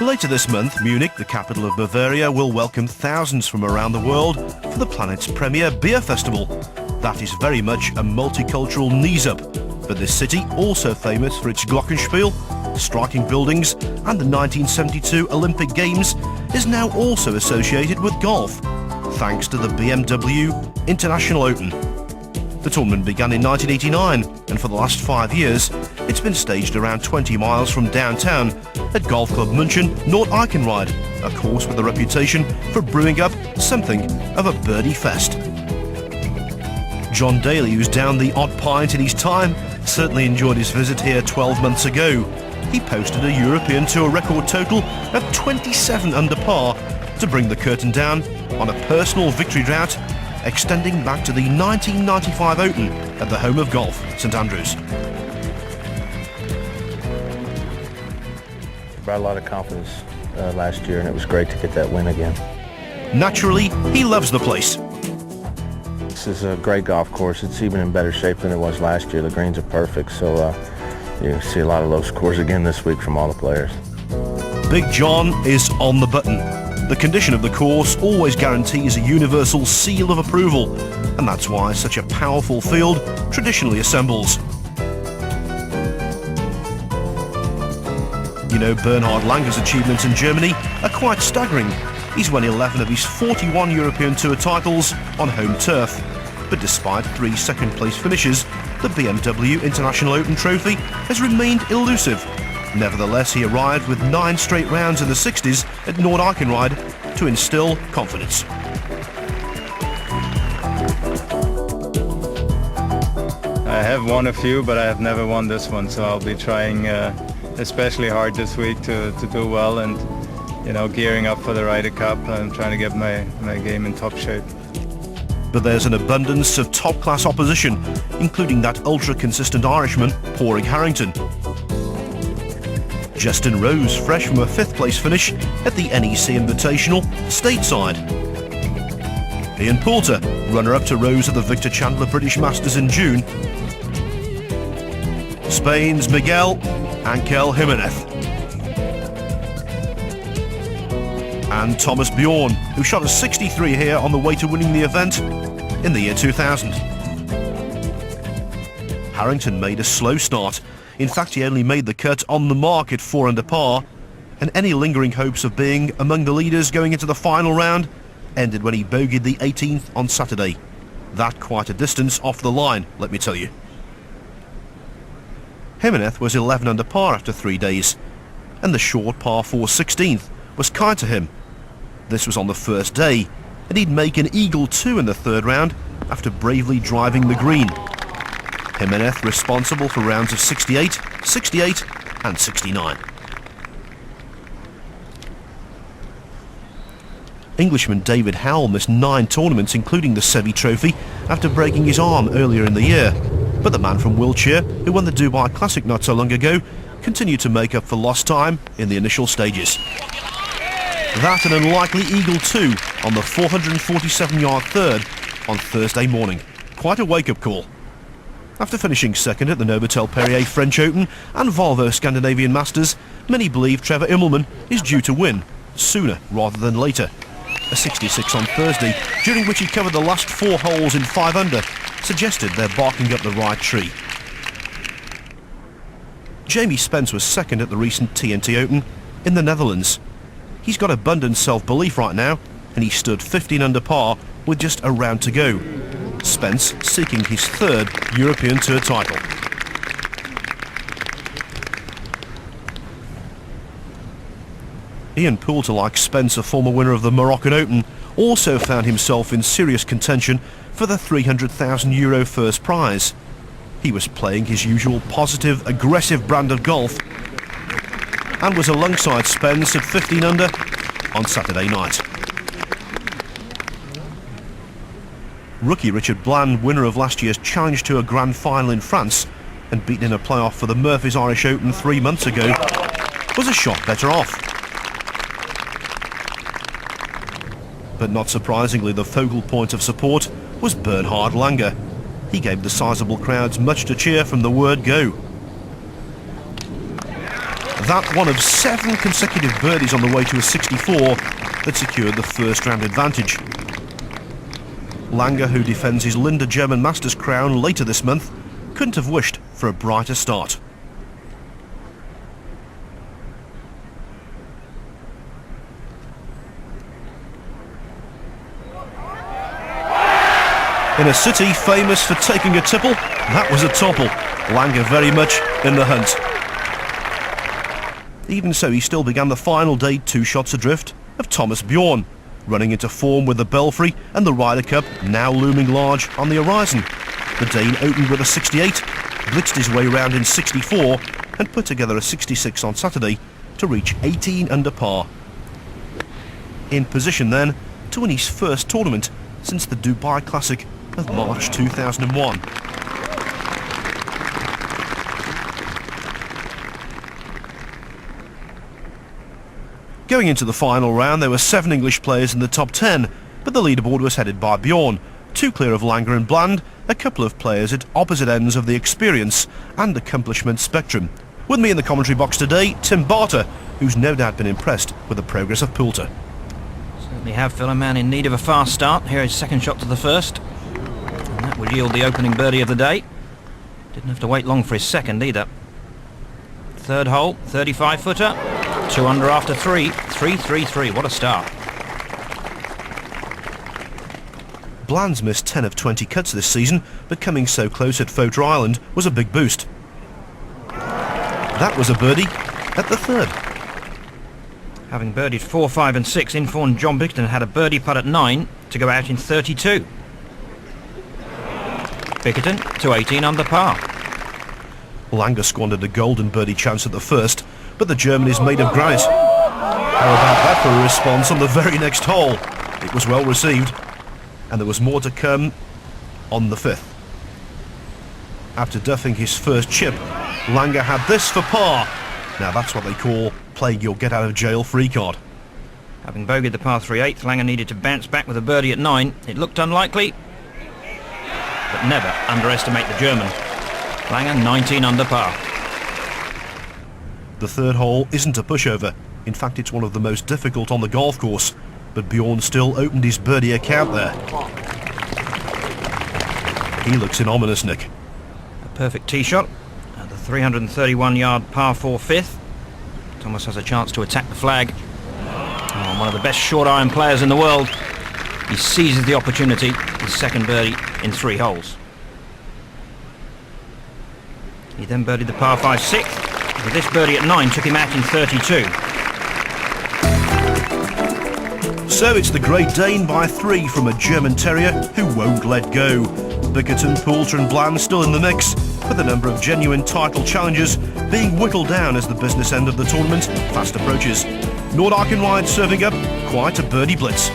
Later this month, Munich, the capital of Bavaria, will welcome thousands from around the world for the planet's premier beer festival. That is very much a multicultural knees-up. But this city, also famous for its glockenspiel, striking buildings and the 1972 Olympic Games, is now also associated with golf, thanks to the BMW International Open. The tournament began in 1989, and for the last 5 years, it's been staged around 20 miles from downtown at Golf Club München, Nord-Eichenried, a course with a reputation for brewing up something of a birdie fest. John Daly, who's down the odd pint in his time, certainly enjoyed his visit here 12 months ago. He posted a European Tour record total of 27 under par to bring the curtain down on a personal victory drought extending back to the 1995 Open at the home of golf, St Andrews. Brought a lot of confidence last year, and it was great to get that win again. Naturally, he loves the place. This is a great golf course. It's even in better shape than it was last year. The greens are perfect, so you see a lot of low scores again this week from all the players. Big John is on the button. The condition of the course always guarantees a universal seal of approval, and that's why such a powerful field traditionally assembles. You know, Bernhard Langer's achievements in Germany are quite staggering. He's won 11 of his 41 European Tour titles on home turf. But despite 3 second-place finishes, the BMW International Open trophy has remained elusive. Nevertheless, he arrived with 9 straight rounds in the 60s at Nord-Eichenried to instill confidence. I have won a few, but I have never won this one, so I'll be trying especially hard this week to do well and, you know, gearing up for the Ryder Cup and trying to get my game in top shape. But there's an abundance of top-class opposition, including that ultra-consistent Irishman, Paul Harrington. Justin Rose, fresh from a 5th-place finish at the NEC Invitational stateside. Ian Poulter, runner-up to Rose at the Victor Chandler British Masters in June. Spain's Miguel Ángel Jiménez. And Thomas Björn, who shot a 63 here on the way to winning the event in the year 2000. Harrington made a slow start. In fact, he only made the cut on the mark at 4 under par, and any lingering hopes of being among the leaders going into the final round ended when he bogeyed the 18th on Saturday. That quite a distance off the line, let me tell you. Jimenez was 11 under par after 3 days, and the short par 4 16th was kind to him. This was on the first day, and he'd make an eagle 2 in the 3rd round after bravely driving the green. Jimenez responsible for rounds of 68, 68 and 69. Englishman David Howell missed 9 tournaments, including the Seve Trophy, after breaking his arm earlier in the year. But the man from Wiltshire, who won the Dubai Classic not so long ago, continued to make up for lost time in the initial stages. That an unlikely eagle 2 on the 447-yard 3rd on Thursday morning. Quite a wake-up call. After finishing 2nd at the Novotel Perrier French Open and Volvo Scandinavian Masters, many believe Trevor Immelman is due to win, sooner rather than later. A 66 on Thursday, during which he covered the last 4 holes in 5 under, suggested they're barking up the right tree. Jamie Spence was 2nd at the recent TNT Open in the Netherlands. He's got abundant self-belief right now, and he stood 15 under par with just a round to go. Spence seeking his 3rd European Tour title. Ian Poulter, like Spence, a former winner of the Moroccan Open, also found himself in serious contention for the €300,000 first prize. He was playing his usual positive, aggressive brand of golf and was alongside Spence at 15 under on Saturday night. Rookie Richard Bland, winner of last year's Challenge Tour Grand Final in France and beaten in a playoff for the Murphy's Irish Open 3 months ago, was a shot better off. But not surprisingly, the focal point of support was Bernhard Langer. He gave the sizable crowds much to cheer from the word go. That one of 7 consecutive birdies on the way to a 64 that secured the first round advantage. Langer, who defends his Linde German Masters crown later this month, couldn't have wished for a brighter start. In a city famous for taking a tipple, that was a topple. Langer very much in the hunt. Even so, he still began the final day 2 shots adrift of Thomas Björn, running into form with the Belfry and the Ryder Cup now looming large on the horizon. The Dane opened with a 68, blitzed his way round in 64 and put together a 66 on Saturday to reach 18 under par. In position then to win his first tournament since the Dubai Classic of March 2001. Going into the final round, there were 7 English players in the top 10, but the leaderboard was headed by Björn, 2 clear of Langer and Bland, a couple of players at opposite ends of the experience and accomplishment spectrum. With me in the commentary box today, Tim Barter, who's no doubt been impressed with the progress of Poulter. Certainly have, Phil, a man in need of a fast start. Here is second shot to the first, and that would yield the opening birdie of the day. Didn't have to wait long for his second either. Third hole, 35-footer, 2 under after 3, 3-3-3, what a start. Bland's missed 10 of 20 cuts this season, but coming so close at Photo Island was a big boost. That was a birdie at the third. Having birdied 4, 5 and 6, in-form John Bickerton had a birdie putt at 9 to go out in 32. Bickerton to 18 under par. Langer squandered a golden birdie chance at the first, but the German is made of granite. How about that for a response on the very next hole? It was well received, and there was more to come on the 5th. After duffing his first chip, Langer had this for par. Now that's what they call playing your get-out-of-jail-free card. Having bogeyed the par 3/8, Langer needed to bounce back with a birdie at 9. It looked unlikely, but never underestimate the German. Langer 19 under par. The third hole isn't a pushover. In fact, it's one of the most difficult on the golf course, but Björn still opened his birdie account there. He looks in ominous nick. A perfect tee shot at the 331-yard par 4 5th. Thomas has a chance to attack the flag. Oh, one of the best short iron players in the world. He seizes the opportunity, his second birdie in 3 holes. He then birdied the par 5 6th. But this birdie at 9 took him out in 32. So it's the Great Dane by 3 from a German Terrier who won't let go. Bickerton, Poulter and Bland still in the mix, with the number of genuine title challenges being whittled down as the business end of the tournament fast approaches. Nord-Eichenried serving up quite a birdie blitz.